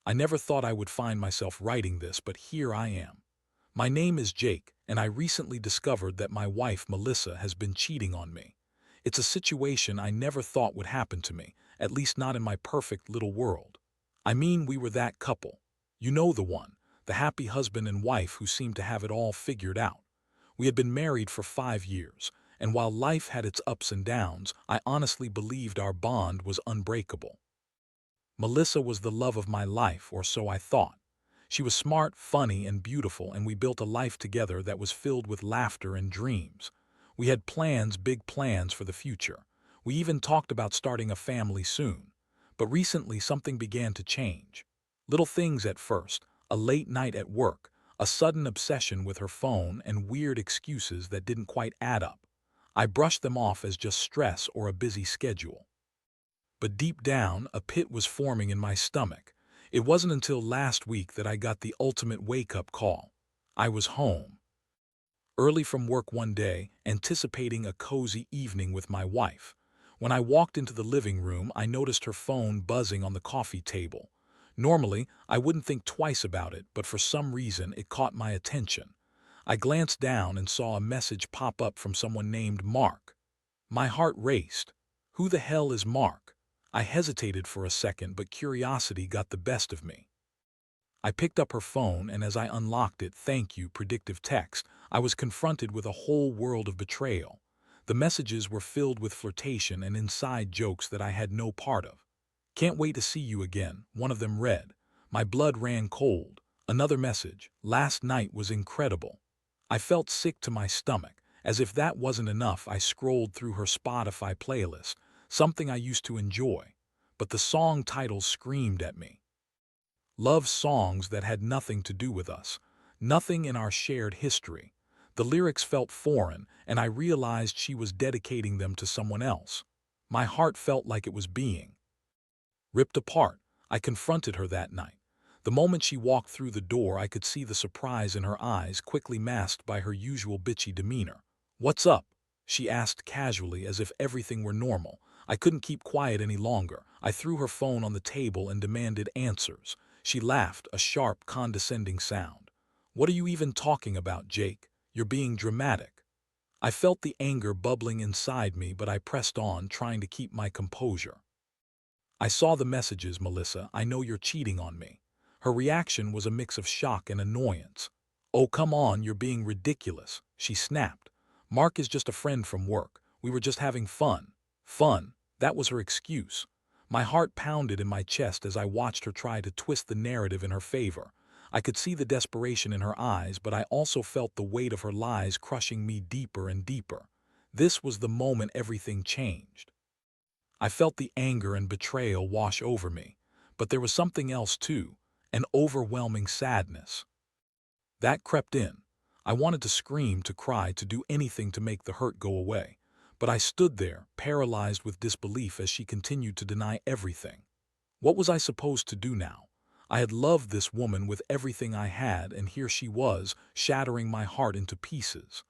I never thought I would find myself writing this, but here I am. My name is Jake, and I recently discovered that my wife, Melissa, has been cheating on me. It's a situation I never thought would happen to me, at least not in my perfect little world. I mean, we were that couple. You know the one, the happy husband and wife who seemed to have it all figured out. We had been married for 5 years, and while life had its ups and downs, I honestly believed our bond was unbreakable. Melissa was the love of my life, or so I thought. She was smart, funny, and beautiful, and we built a life together that was filled with laughter and dreams. We had plans, big plans for the future. We even talked about starting a family soon. But recently something began to change. Little things at first, a late night at work, a sudden obsession with her phone, and weird excuses that didn't quite add up. I brushed them off as just stress or a busy schedule. But deep down, a pit was forming in my stomach. It wasn't until last week that I got the ultimate wake-up call. I was home, early from work one day, anticipating a cozy evening with my wife. When I walked into the living room, I noticed her phone buzzing on the coffee table. Normally, I wouldn't think twice about it, but for some reason, it caught my attention. I glanced down and saw a message pop up from someone named Mark. My heart raced. Who the hell is Mark? I hesitated for a second, but curiosity got the best of me. I picked up her phone, and as I unlocked it, "Thank you," predictive text, I was confronted with a whole world of betrayal. The messages were filled with flirtation and inside jokes that I had no part of. "Can't wait to see you again," one of them read. My blood ran cold. Another message, "Last night was incredible." I felt sick to my stomach. As if that wasn't enough, I scrolled through her Spotify playlist, something I used to enjoy. But the song titles screamed at me. Love songs that had nothing to do with us, nothing in our shared history. The lyrics felt foreign, and I realized she was dedicating them to someone else. My heart felt like it was being ripped apart. I confronted her that night. The moment she walked through the door, I could see the surprise in her eyes, quickly masked by her usual bitchy demeanor. "What's up?" she asked casually, as if everything were normal. I couldn't keep quiet any longer. I threw her phone on the table and demanded answers. She laughed, a sharp, condescending sound. "What are you even talking about, Jake? You're being dramatic." I felt the anger bubbling inside me, but I pressed on, trying to keep my composure. "I saw the messages, Melissa. I know you're cheating on me." Her reaction was a mix of shock and annoyance. "Oh, come on, you're being ridiculous," she snapped. "Mark is just a friend from work. We were just having fun." Fun, that was her excuse. My heart pounded in my chest as I watched her try to twist the narrative in her favor. I could see the desperation in her eyes, but I also felt the weight of her lies crushing me deeper and deeper. This was the moment everything changed. I felt the anger and betrayal wash over me, but there was something else too, an overwhelming sadness. That crept in. I wanted to scream, to cry, to do anything to make the hurt go away. But I stood there, paralyzed with disbelief as she continued to deny everything. What was I supposed to do now? I had loved this woman with everything I had, and here she was, shattering my heart into pieces.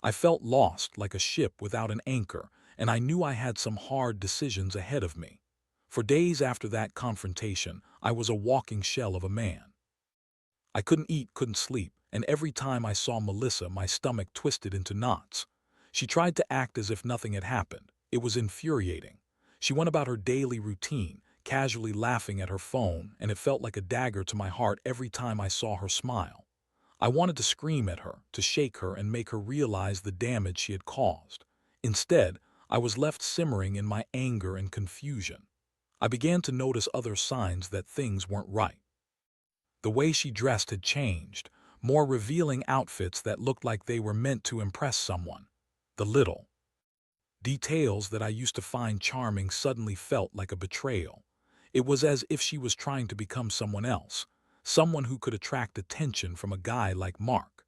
I felt lost, like a ship without an anchor, and I knew I had some hard decisions ahead of me. For days after that confrontation, I was a walking shell of a man. I couldn't eat, couldn't sleep, and every time I saw Melissa, my stomach twisted into knots. She tried to act as if nothing had happened. It was infuriating. She went about her daily routine, casually laughing at her phone, and it felt like a dagger to my heart every time I saw her smile. I wanted to scream at her, to shake her and make her realize the damage she had caused. Instead, I was left simmering in my anger and confusion. I began to notice other signs that things weren't right. The way she dressed had changed, more revealing outfits that looked like they were meant to impress someone. The little details that I used to find charming suddenly felt like a betrayal. It was as if she was trying to become someone else, someone who could attract attention from a guy like Mark.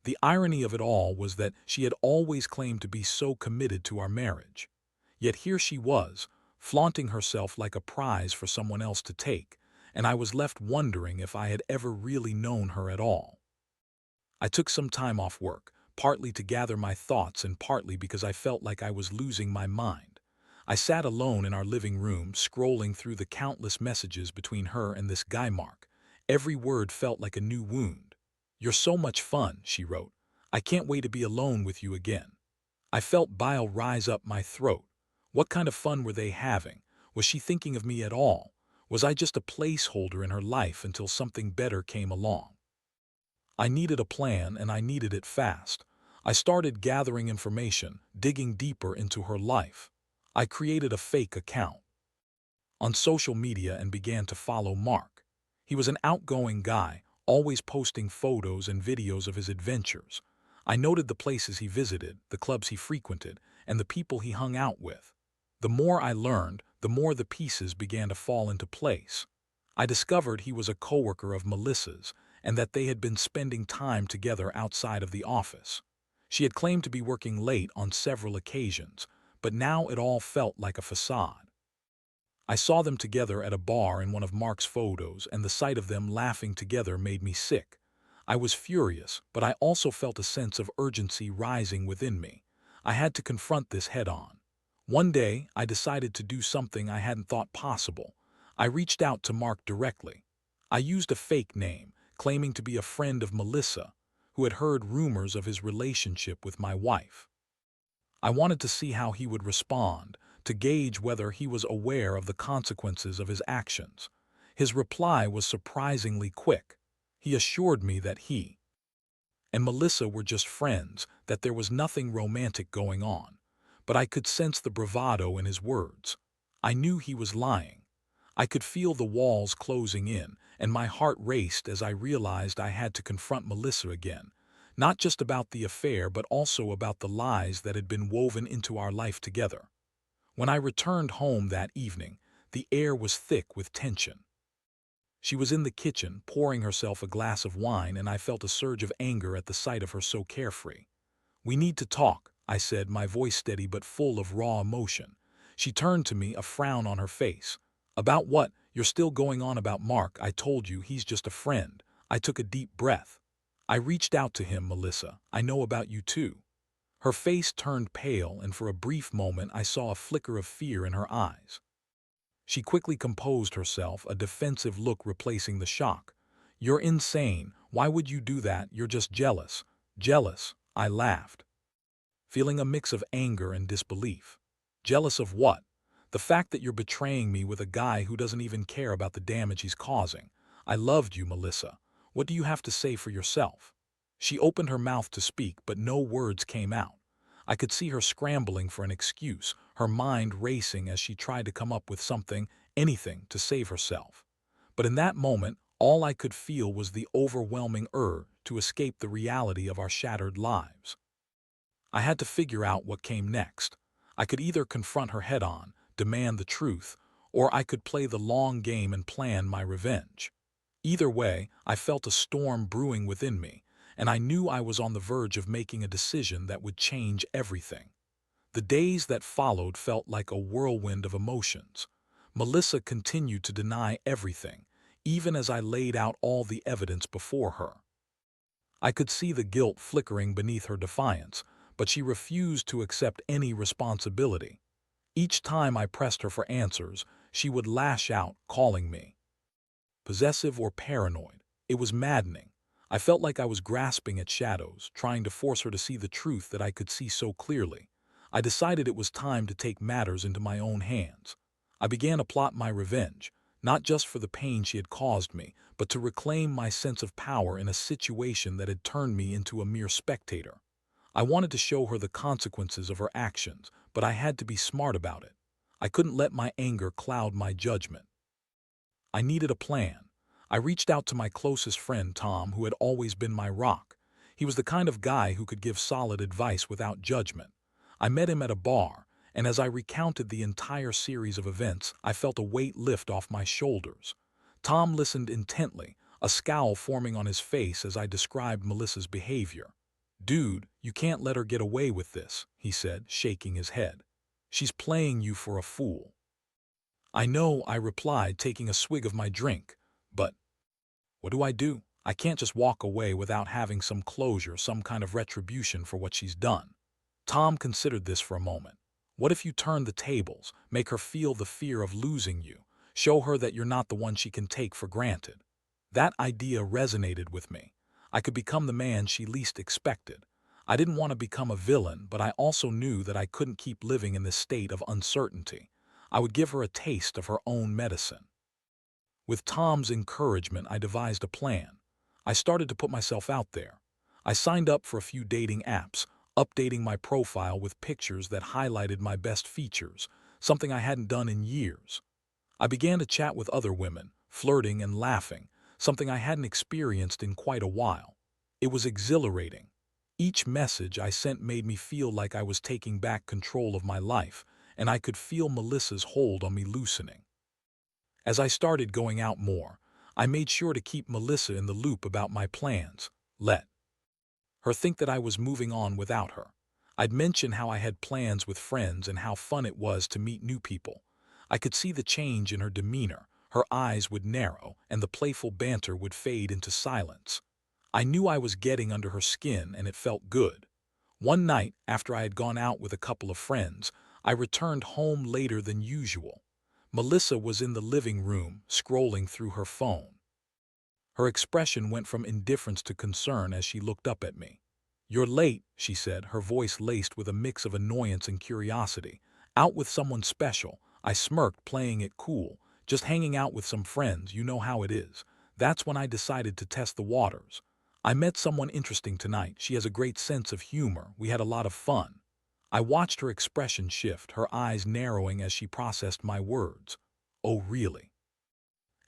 The irony of it all was that she had always claimed to be so committed to our marriage. Yet here she was, flaunting herself like a prize for someone else to take, and I was left wondering if I had ever really known her at all. I took some time off work, partly to gather my thoughts and partly because I felt like I was losing my mind. I sat alone in our living room, scrolling through the countless messages between her and this guy Mark. Every word felt like a new wound. "You're so much fun," she wrote. "I can't wait to be alone with you again." I felt bile rise up my throat. What kind of fun were they having? Was she thinking of me at all? Was I just a placeholder in her life until something better came along? I needed a plan, and I needed it fast. I started gathering information, digging deeper into her life. I created a fake account on social media and began to follow Mark. He was an outgoing guy, always posting photos and videos of his adventures. I noted the places he visited, the clubs he frequented, and the people he hung out with. The more I learned, the more the pieces began to fall into place. I discovered he was a coworker of Melissa's and that they had been spending time together outside of the office. She had claimed to be working late on several occasions, but now it all felt like a facade. I saw them together at a bar in one of Mark's photos, and the sight of them laughing together made me sick. I was furious, but I also felt a sense of urgency rising within me. I had to confront this head-on. One day, I decided to do something I hadn't thought possible. I reached out to Mark directly. I used a fake name, claiming to be a friend of Melissa, who had heard rumors of his relationship with my wife. I wanted to see how he would respond, to gauge whether he was aware of the consequences of his actions. His reply was surprisingly quick. He assured me that he and Melissa were just friends, that there was nothing romantic going on. But I could sense the bravado in his words. I knew he was lying. I could feel the walls closing in, and my heart raced as I realized I had to confront Melissa again, not just about the affair but also about the lies that had been woven into our life together. When I returned home that evening, the air was thick with tension. She was in the kitchen, pouring herself a glass of wine, and I felt a surge of anger at the sight of her so carefree. "We need to talk," I said, my voice steady but full of raw emotion. She turned to me, a frown on her face. "About what? You're still going on about Mark. I told you he's just a friend." I took a deep breath. "I reached out to him, Melissa. I know about you too." Her face turned pale, and for a brief moment I saw a flicker of fear in her eyes. She quickly composed herself, a defensive look replacing the shock. "You're insane. Why would you do that? You're just jealous." "Jealous?" I laughed, feeling a mix of anger and disbelief. "Jealous of what?" "The fact that you're betraying me with a guy who doesn't even care about the damage he's causing. I loved you, Melissa. What do you have to say for yourself?" She opened her mouth to speak, but no words came out. I could see her scrambling for an excuse, her mind racing as she tried to come up with something, anything, to save herself. But in that moment, all I could feel was the overwhelming urge to escape the reality of our shattered lives. I had to figure out what came next. I could either confront her head-on, demand the truth, or I could play the long game and plan my revenge. Either way, I felt a storm brewing within me, and I knew I was on the verge of making a decision that would change everything. The days that followed felt like a whirlwind of emotions. Melissa continued to deny everything, even as I laid out all the evidence before her. I could see the guilt flickering beneath her defiance, but she refused to accept any responsibility. Each time I pressed her for answers, she would lash out, calling me possessive or paranoid. It was maddening. I felt like I was grasping at shadows, trying to force her to see the truth that I could see so clearly. I decided it was time to take matters into my own hands. I began to plot my revenge, not just for the pain she had caused me, but to reclaim my sense of power in a situation that had turned me into a mere spectator. I wanted to show her the consequences of her actions, but I had to be smart about it. I couldn't let my anger cloud my judgment. I needed a plan. I reached out to my closest friend, Tom, who had always been my rock. He was the kind of guy who could give solid advice without judgment. I met him at a bar, and as I recounted the entire series of events, I felt a weight lift off my shoulders. Tom listened intently, a scowl forming on his face as I described Melissa's behavior. "Dude, you can't let her get away with this," he said, shaking his head. "She's playing you for a fool." "I know," I replied, taking a swig of my drink. "But what do I do? I can't just walk away without having some closure, some kind of retribution for what she's done." Tom considered this for a moment. What if you turn the tables, make her feel the fear of losing you, show her that you're not the one she can take for granted? That idea resonated with me. I could become the man she least expected. I didn't want to become a villain, but I also knew that I couldn't keep living in this state of uncertainty. I would give her a taste of her own medicine. With Tom's encouragement, I devised a plan. I started to put myself out there. I signed up for a few dating apps, updating my profile with pictures that highlighted my best features, something I hadn't done in years. I began to chat with other women, flirting and laughing, something I hadn't experienced in quite a while. It was exhilarating. Each message I sent made me feel like I was taking back control of my life, and I could feel Melissa's hold on me loosening. As I started going out more, I made sure to keep Melissa in the loop about my plans. Let her think that I was moving on without her. I'd mention how I had plans with friends and how fun it was to meet new people. I could see the change in her demeanor. Her eyes would narrow, and the playful banter would fade into silence. I knew I was getting under her skin, and it felt good. One night, after I had gone out with a couple of friends, I returned home later than usual. Melissa was in the living room, scrolling through her phone. Her expression went from indifference to concern as she looked up at me. "You're late," she said, her voice laced with a mix of annoyance and curiosity. "Out with someone special?" I smirked, playing it cool. "Just hanging out with some friends, you know how it is." That's when I decided to test the waters. "I met someone interesting tonight. She has a great sense of humor. We had a lot of fun." I watched her expression shift, her eyes narrowing as she processed my words. "Oh, really?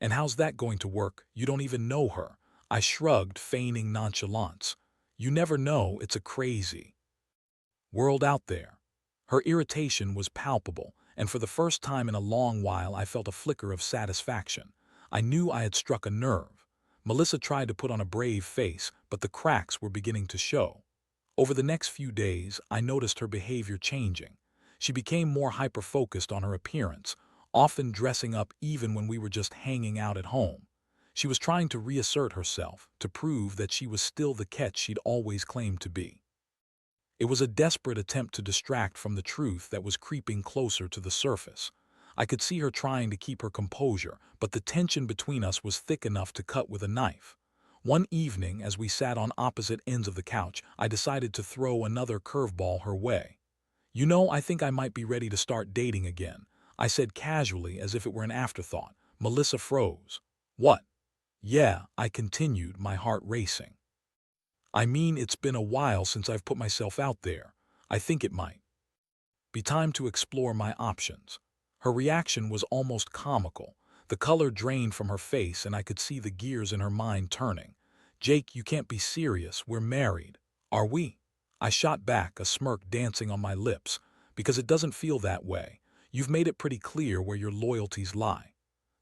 And how's that going to work? You don't even know her." I shrugged, feigning nonchalance. "You never know, it's a crazy world out there." Her irritation was palpable, and for the first time in a long while I felt a flicker of satisfaction. I knew I had struck a nerve. Melissa tried to put on a brave face, but the cracks were beginning to show. Over the next few days, I noticed her behavior changing. She became more hyper-focused on her appearance, often dressing up even when we were just hanging out at home. She was trying to reassert herself, to prove that she was still the catch she'd always claimed to be. It was a desperate attempt to distract from the truth that was creeping closer to the surface. I could see her trying to keep her composure, but the tension between us was thick enough to cut with a knife. One evening, as we sat on opposite ends of the couch, I decided to throw another curveball her way. "You know, I think I might be ready to start dating again," I said casually as if it were an afterthought. Melissa froze. "What?" "Yeah," I continued, my heart racing. "I mean, it's been a while since I've put myself out there. I think it might be time to explore my options." Her reaction was almost comical. The color drained from her face, and I could see the gears in her mind turning. "Jake, you can't be serious. We're married." "Are we?" I shot back, a smirk dancing on my lips. "Because it doesn't feel that way. You've made it pretty clear where your loyalties lie."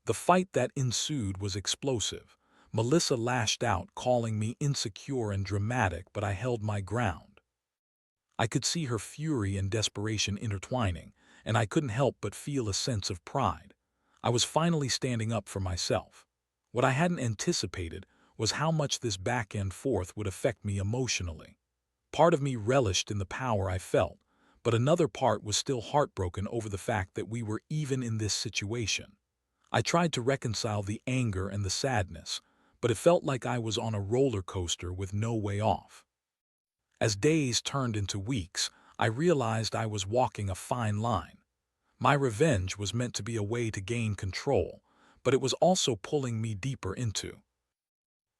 The fight that ensued was explosive. Melissa lashed out, calling me insecure and dramatic, but I held my ground. I could see her fury and desperation intertwining, and I couldn't help but feel a sense of pride. I was finally standing up for myself. What I hadn't anticipated was how much this back and forth would affect me emotionally. Part of me relished in the power I felt, but another part was still heartbroken over the fact that we were even in this situation. I tried to reconcile the anger and the sadness, but it felt like I was on a roller coaster with no way off. As days turned into weeks, I realized I was walking a fine line. My revenge was meant to be a way to gain control, but it was also pulling me deeper into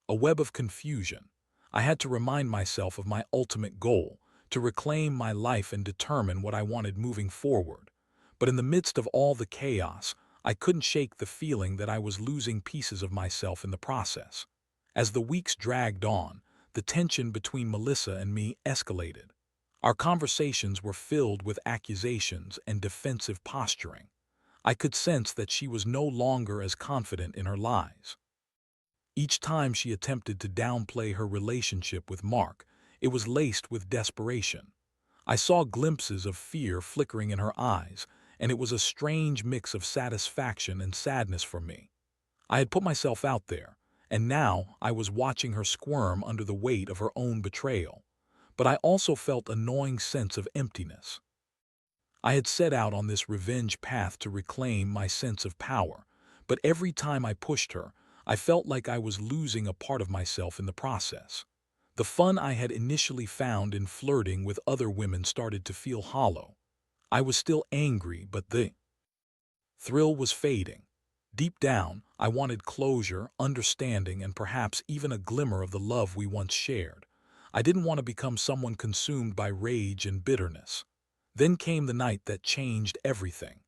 a web of confusion. I had to remind myself of my ultimate goal, to reclaim my life and determine what I wanted moving forward. But in the midst of all the chaos, I couldn't shake the feeling that I was losing pieces of myself in the process. As the weeks dragged on, the tension between Melissa and me escalated. Our conversations were filled with accusations and defensive posturing. I could sense that she was no longer as confident in her lies. Each time she attempted to downplay her relationship with Mark, it was laced with desperation. I saw glimpses of fear flickering in her eyes, and it was a strange mix of satisfaction and sadness for me. I had put myself out there, and now I was watching her squirm under the weight of her own betrayal. But I also felt a gnawing sense of emptiness. I had set out on this revenge path to reclaim my sense of power, but every time I pushed her, I felt like I was losing a part of myself in the process. The fun I had initially found in flirting with other women started to feel hollow. I was still angry, but the thrill was fading. Deep down, I wanted closure, understanding, and perhaps even a glimmer of the love we once shared. I didn't want to become someone consumed by rage and bitterness. Then came the night that changed everything.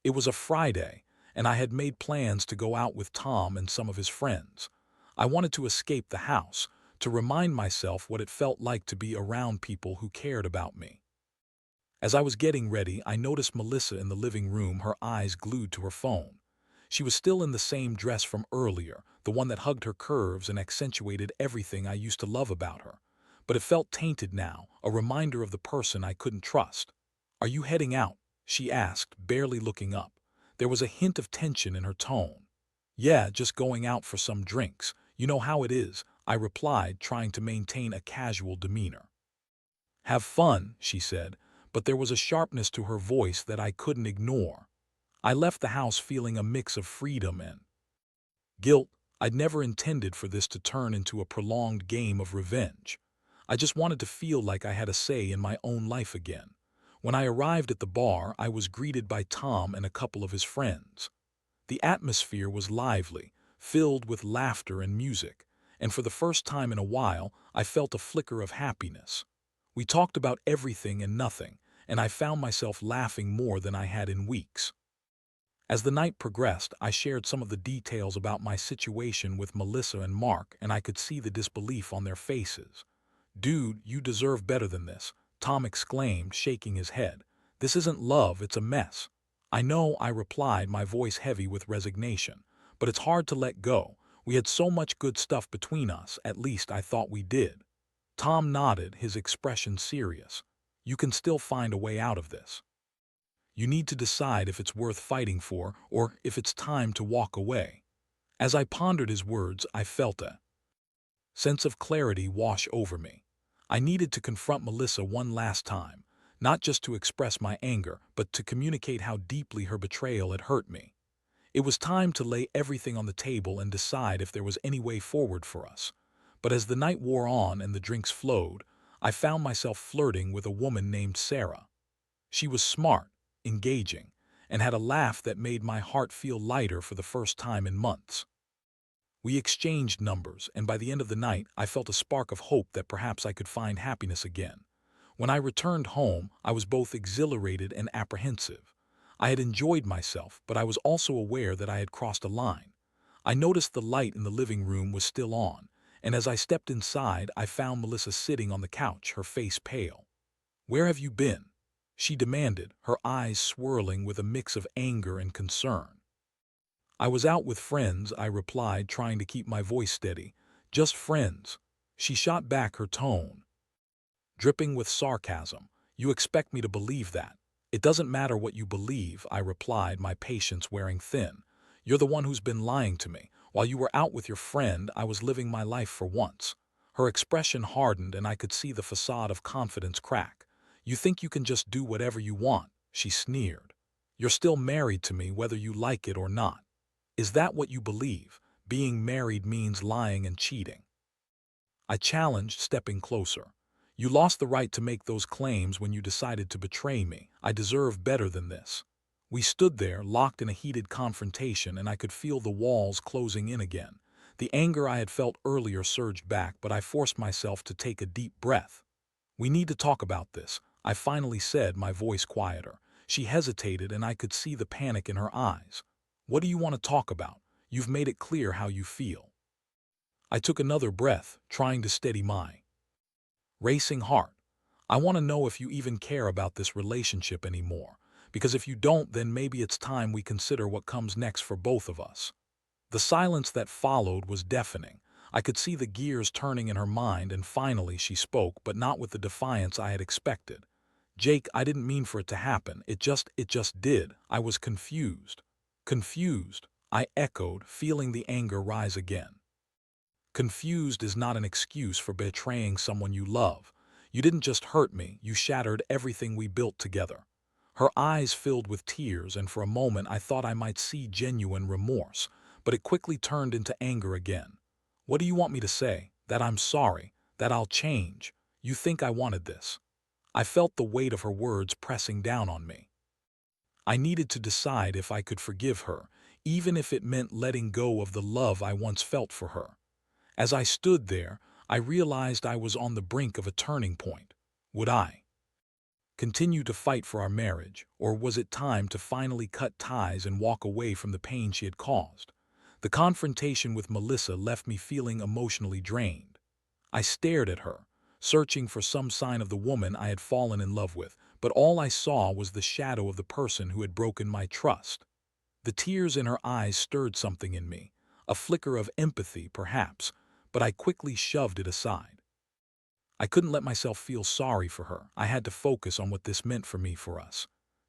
It was a Friday, and I had made plans to go out with Tom and some of his friends. I wanted to escape the house, to remind myself what it felt like to be around people who cared about me. As I was getting ready, I noticed Melissa in the living room, her eyes glued to her phone. She was still in the same dress from earlier, the one that hugged her curves and accentuated everything I used to love about her. But it felt tainted now, a reminder of the person I couldn't trust. "Are you heading out?" she asked, barely looking up. There was a hint of tension in her tone. "Yeah, just going out for some drinks. You know how it is," I replied, trying to maintain a casual demeanor. "Have fun," she said, but there was a sharpness to her voice that I couldn't ignore. I left the house feeling a mix of freedom and guilt. I'd never intended for this to turn into a prolonged game of revenge. I just wanted to feel like I had a say in my own life again. When I arrived at the bar, I was greeted by Tom and a couple of his friends. The atmosphere was lively, filled with laughter and music, and for the first time in a while, I felt a flicker of happiness. We talked about everything and nothing, and I found myself laughing more than I had in weeks. As the night progressed, I shared some of the details about my situation with Melissa and Mark, and I could see the disbelief on their faces. "Dude, you deserve better than this," Tom exclaimed, shaking his head. "This isn't love, it's a mess." "I know," I replied, my voice heavy with resignation. "But it's hard to let go. We had so much good stuff between us, at least I thought we did." Tom nodded, his expression serious. "You can still find a way out of this. You need to decide if it's worth fighting for or if it's time to walk away." As I pondered his words, I felt a sense of clarity wash over me. I needed to confront Melissa one last time, not just to express my anger, but to communicate how deeply her betrayal had hurt me. It was time to lay everything on the table and decide if there was any way forward for us. But as the night wore on and the drinks flowed, I found myself flirting with a woman named Sarah. She was smart, engaging, and had a laugh that made my heart feel lighter for the first time in months. We exchanged numbers, and by the end of the night, I felt a spark of hope that perhaps I could find happiness again. When I returned home, I was both exhilarated and apprehensive. I had enjoyed myself, but I was also aware that I had crossed a line. I noticed the light in the living room was still on, and as I stepped inside, I found Melissa sitting on the couch, her face pale. "Where have you been?" she demanded, her eyes swirling with a mix of anger and concern. "I was out with friends," I replied, trying to keep my voice steady. "Just friends." She shot back, her tone dripping with sarcasm. "You expect me to believe that?" "It doesn't matter what you believe," I replied, my patience wearing thin. "You're the one who's been lying to me. While you were out with your friend, I was living my life for once." Her expression hardened, and I could see the facade of confidence crack. "You think you can just do whatever you want," she sneered. "You're still married to me whether you like it or not. Is that what you believe? Being married means lying and cheating?" I challenged, stepping closer. "You lost the right to make those claims when you decided to betray me. I deserve better than this." We stood there, locked in a heated confrontation, and I could feel the walls closing in again. The anger I had felt earlier surged back, but I forced myself to take a deep breath. "We need to talk about this," I finally said, my voice quieter. She hesitated, and I could see the panic in her eyes. "What do you want to talk about? You've made it clear how you feel." I took another breath, trying to steady my racing heart. "I want to know if you even care about this relationship anymore, because if you don't, then maybe it's time we consider what comes next for both of us." The silence that followed was deafening. I could see the gears turning in her mind, and finally she spoke, but not with the defiance I had expected. "Jake, I didn't mean for it to happen. It just did." I was confused. "Confused?" I echoed, feeling the anger rise again. "Confused is not an excuse for betraying someone you love. You didn't just hurt me, you shattered everything we built together." Her eyes filled with tears, and for a moment I thought I might see genuine remorse, but it quickly turned into anger again. "What do you want me to say? That I'm sorry? That I'll change? You think I wanted this?" I felt the weight of her words pressing down on me. I needed to decide if I could forgive her, even if it meant letting go of the love I once felt for her. As I stood there, I realized I was on the brink of a turning point. Would I continue to fight for our marriage, or was it time to finally cut ties and walk away from the pain she had caused? The confrontation with Melissa left me feeling emotionally drained. I stared at her, searching for some sign of the woman I had fallen in love with, but all I saw was the shadow of the person who had broken my trust. The tears in her eyes stirred something in me, a flicker of empathy, perhaps, but I quickly shoved it aside. I couldn't let myself feel sorry for her. I had to focus on what this meant for me, for us.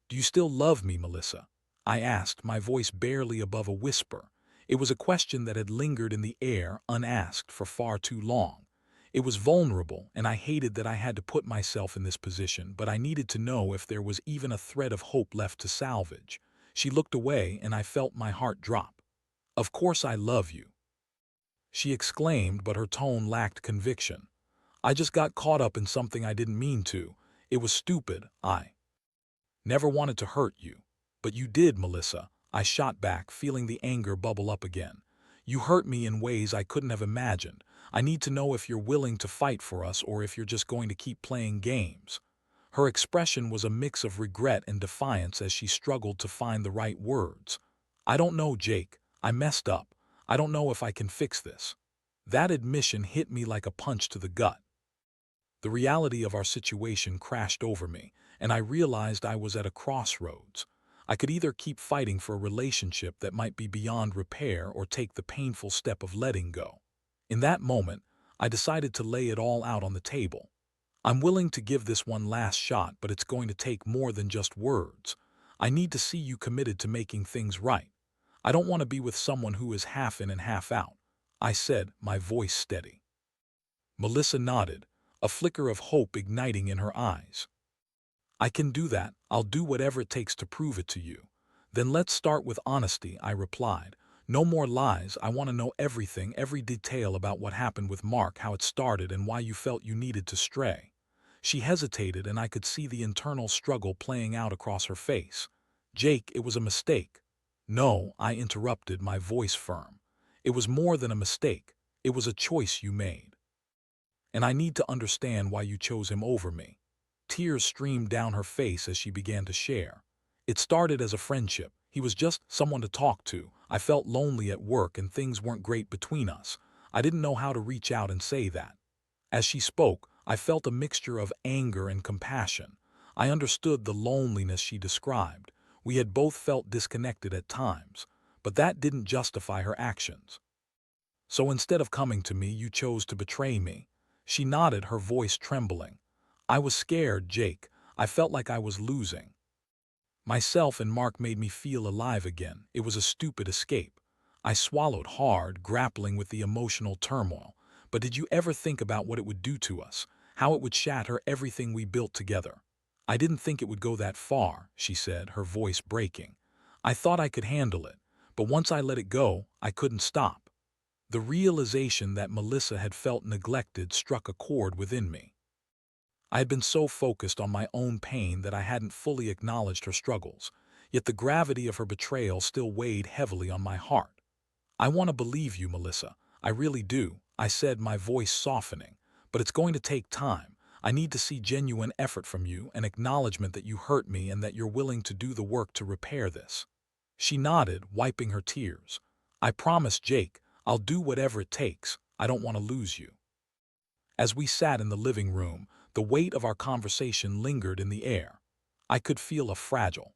"Do you still love me, Melissa?" I asked, my voice barely above a whisper. It was a question that had lingered in the air, unasked, for far too long. It was vulnerable, and I hated that I had to put myself in this position, but I needed to know if there was even a thread of hope left to salvage. She looked away, and I felt my heart drop. "Of course I love you," she exclaimed, but her tone lacked conviction. "I just got caught up in something I didn't mean to. It was stupid. I never wanted to hurt you." "But you did, Melissa," I shot back, feeling the anger bubble up again. "You hurt me in ways I couldn't have imagined. I need to know if you're willing to fight for us or if you're just going to keep playing games." Her expression was a mix of regret and defiance as she struggled to find the right words. "I don't know, Jake. I messed up. I don't know if I can fix this." That admission hit me like a punch to the gut. The reality of our situation crashed over me, and I realized I was at a crossroads. I could either keep fighting for a relationship that might be beyond repair or take the painful step of letting go. In that moment, I decided to lay it all out on the table. "I'm willing to give this one last shot, but it's going to take more than just words. I need to see you committed to making things right. I don't want to be with someone who is half in and half out," I said, my voice steady. Melissa nodded, a flicker of hope igniting in her eyes. "I can do that. I'll do whatever it takes to prove it to you." "Then let's start with honesty," I replied. "No more lies. I want to know everything, every detail about what happened with Mark, how it started, and why you felt you needed to stray." She hesitated, and I could see the internal struggle playing out across her face. "Jake, it was a mistake." "No," I interrupted, my voice firm. "It was more than a mistake. It was a choice you made. And I need to understand why you chose him over me." Tears streamed down her face as she began to share. "It started as a friendship. He was just someone to talk to. I felt lonely at work and things weren't great between us. I didn't know how to reach out and say that." As she spoke, I felt a mixture of anger and compassion. I understood the loneliness she described. We had both felt disconnected at times, but that didn't justify her actions. "So instead of coming to me, you chose to betray me." She nodded, her voice trembling. "I was scared, Jake. I felt like I was losing myself, and Mark made me feel alive again. It was a stupid escape." I swallowed hard, grappling with the emotional turmoil. "But did you ever think about what it would do to us? How it would shatter everything we built together?" "I didn't think it would go that far," she said, her voice breaking. "I thought I could handle it, but once I let it go, I couldn't stop." The realization that Melissa had felt neglected struck a chord within me. I had been so focused on my own pain that I hadn't fully acknowledged her struggles, yet the gravity of her betrayal still weighed heavily on my heart. "I want to believe you, Melissa. I really do," I said, my voice softening. "But it's going to take time. I need to see genuine effort from you, an acknowledgement that you hurt me and that you're willing to do the work to repair this." She nodded, wiping her tears. "I promise, Jake. I'll do whatever it takes. I don't want to lose you." As we sat in the living room, the weight of our conversation lingered in the air. I could feel a fragile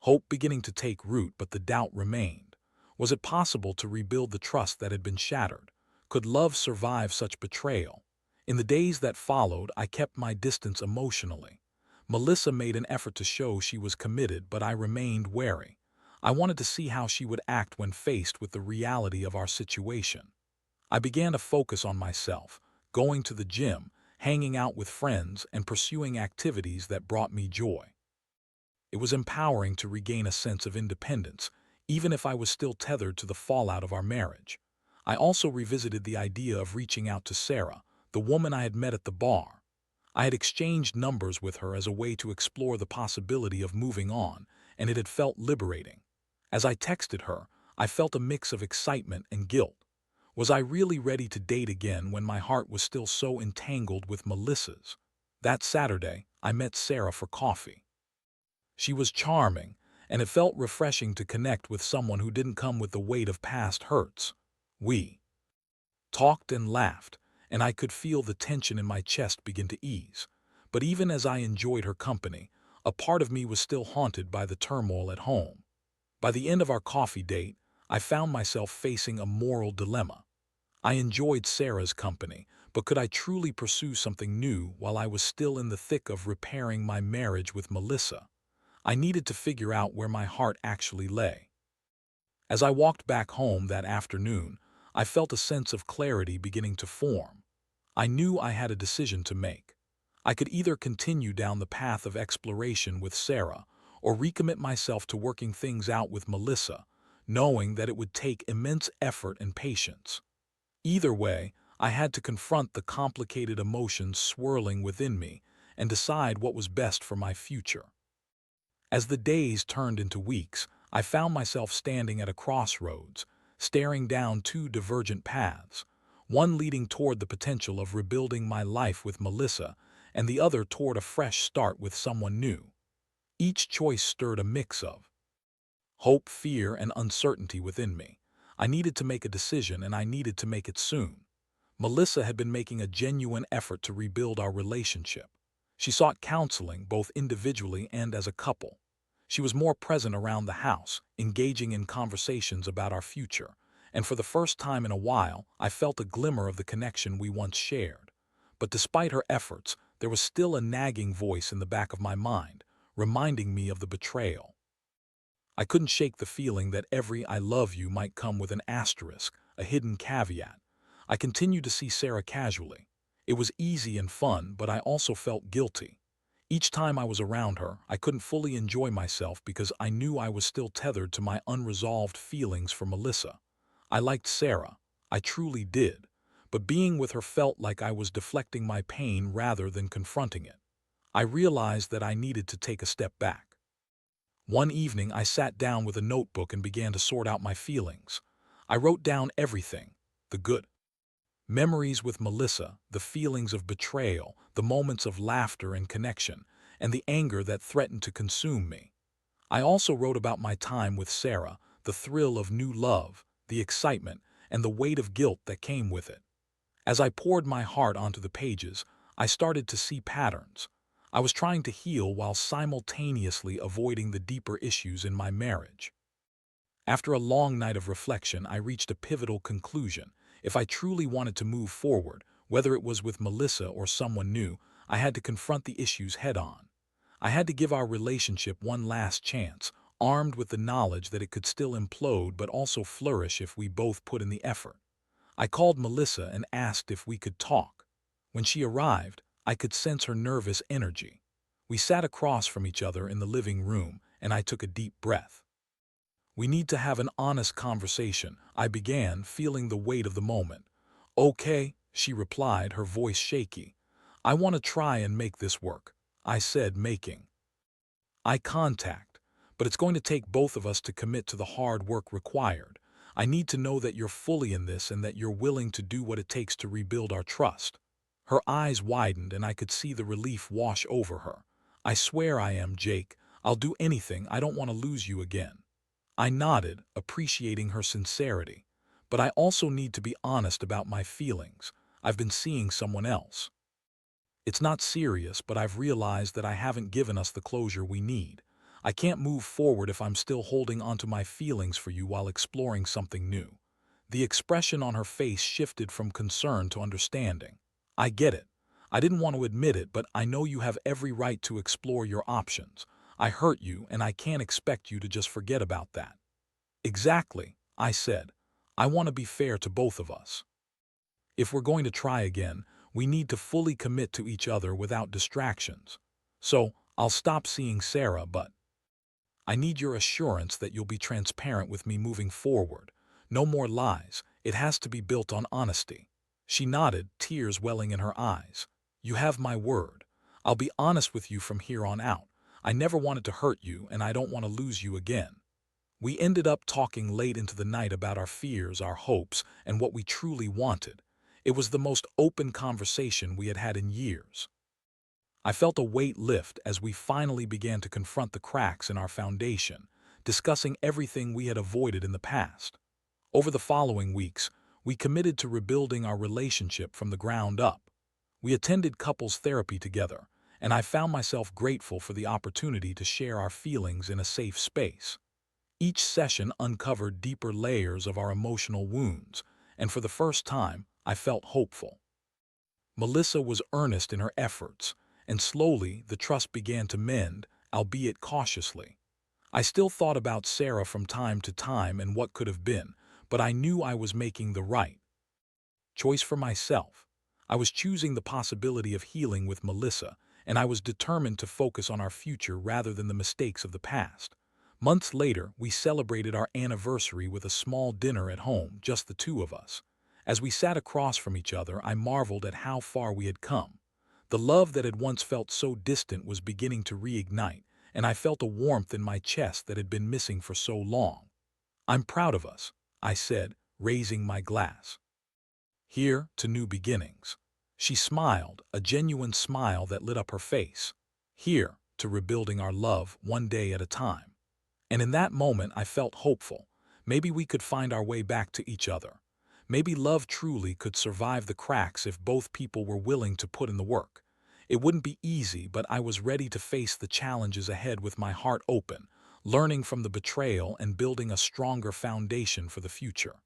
hope beginning to take root, but the doubt remained. Was it possible to rebuild the trust that had been shattered? Could love survive such betrayal? In the days that followed, I kept my distance emotionally. Melissa made an effort to show she was committed, but I remained wary. I wanted to see how she would act when faced with the reality of our situation. I began to focus on myself, going to the gym, hanging out with friends, and pursuing activities that brought me joy. It was empowering to regain a sense of independence, even if I was still tethered to the fallout of our marriage. I also revisited the idea of reaching out to Sarah, the woman I had met at the bar. I had exchanged numbers with her as a way to explore the possibility of moving on, and it had felt liberating. As I texted her, I felt a mix of excitement and guilt. Was I really ready to date again when my heart was still so entangled with Melissa's? That Saturday, I met Sarah for coffee. She was charming, and it felt refreshing to connect with someone who didn't come with the weight of past hurts. We talked and laughed, and I could feel the tension in my chest begin to ease. But even as I enjoyed her company, a part of me was still haunted by the turmoil at home. By the end of our coffee date, I found myself facing a moral dilemma. I enjoyed Sarah's company, but could I truly pursue something new while I was still in the thick of repairing my marriage with Melissa? I needed to figure out where my heart actually lay. As I walked back home that afternoon, I felt a sense of clarity beginning to form. I knew I had a decision to make. I could either continue down the path of exploration with Sarah or recommit myself to working things out with Melissa, knowing that it would take immense effort and patience. Either way, I had to confront the complicated emotions swirling within me and decide what was best for my future. As the days turned into weeks, I found myself standing at a crossroads, staring down two divergent paths, one leading toward the potential of rebuilding my life with Melissa, and the other toward a fresh start with someone new. Each choice stirred a mix of hope, fear, and uncertainty within me. I needed to make a decision, and I needed to make it soon. Melissa had been making a genuine effort to rebuild our relationship. She sought counseling both individually and as a couple. She was more present around the house, engaging in conversations about our future, and for the first time in a while, I felt a glimmer of the connection we once shared. But despite her efforts, there was still a nagging voice in the back of my mind, reminding me of the betrayal. I couldn't shake the feeling that every "I love you" might come with an asterisk, a hidden caveat. I continued to see Sarah casually. It was easy and fun, but I also felt guilty. Each time I was around her, I couldn't fully enjoy myself because I knew I was still tethered to my unresolved feelings for Melissa. I liked Sarah, I truly did, but being with her felt like I was deflecting my pain rather than confronting it. I realized that I needed to take a step back. One evening, I sat down with a notebook and began to sort out my feelings. I wrote down everything: the good memories with Melissa, the feelings of betrayal, the moments of laughter and connection, and the anger that threatened to consume me. I also wrote about my time with Sarah, the thrill of new love, the excitement, and the weight of guilt that came with it. As I poured my heart onto the pages, I started to see patterns. I was trying to heal while simultaneously avoiding the deeper issues in my marriage. After a long night of reflection, I reached a pivotal conclusion. If I truly wanted to move forward, whether it was with Melissa or someone new, I had to confront the issues head-on. I had to give our relationship one last chance, armed with the knowledge that it could still implode but also flourish if we both put in the effort. I called Melissa and asked if we could talk. When she arrived, I could sense her nervous energy. We sat across from each other in the living room, and I took a deep breath. "We need to have an honest conversation," I began, feeling the weight of the moment. "Okay," she replied, her voice shaky. "I want to try and make this work," I said, making eye contact. "But it's going to take both of us to commit to the hard work required. I need to know that you're fully in this and that you're willing to do what it takes to rebuild our trust." Her eyes widened and I could see the relief wash over her. "I swear I am, Jake. I'll do anything. I don't want to lose you again." I nodded, appreciating her sincerity. "But I also need to be honest about my feelings. I've been seeing someone else. It's not serious, but I've realized that I haven't given us the closure we need. I can't move forward if I'm still holding onto my feelings for you while exploring something new." The expression on her face shifted from concern to understanding. "I get it. I didn't want to admit it, but I know you have every right to explore your options. I hurt you, and I can't expect you to just forget about that." "Exactly," I said. "I want to be fair to both of us. If we're going to try again, we need to fully commit to each other without distractions. So, I'll stop seeing Sarah, but I need your assurance that you'll be transparent with me moving forward. No more lies. It has to be built on honesty." She nodded, tears welling in her eyes. "You have my word. I'll be honest with you from here on out. I never wanted to hurt you, and I don't want to lose you again." We ended up talking late into the night about our fears, our hopes, and what we truly wanted. It was the most open conversation we had had in years. I felt a weight lift as we finally began to confront the cracks in our foundation, discussing everything we had avoided in the past. Over the following weeks, we committed to rebuilding our relationship from the ground up. We attended couples therapy together, and I found myself grateful for the opportunity to share our feelings in a safe space. Each session uncovered deeper layers of our emotional wounds, and for the first time, I felt hopeful. Melissa was earnest in her efforts, and slowly the trust began to mend, albeit cautiously. I still thought about Sarah from time to time and what could have been, but I knew I was making the right choice for myself. I was choosing the possibility of healing with Melissa, and I was determined to focus on our future rather than the mistakes of the past. Months later, we celebrated our anniversary with a small dinner at home, just the two of us. As we sat across from each other, I marveled at how far we had come. The love that had once felt so distant was beginning to reignite, and I felt a warmth in my chest that had been missing for so long. "I'm proud of us," I said, raising my glass. "Here to new beginnings." She smiled, a genuine smile that lit up her face. "Here to rebuilding our love one day at a time." And in that moment I felt hopeful. Maybe we could find our way back to each other. Maybe love truly could survive the cracks if both people were willing to put in the work. It wouldn't be easy, but I was ready to face the challenges ahead with my heart open, learning from the betrayal and building a stronger foundation for the future.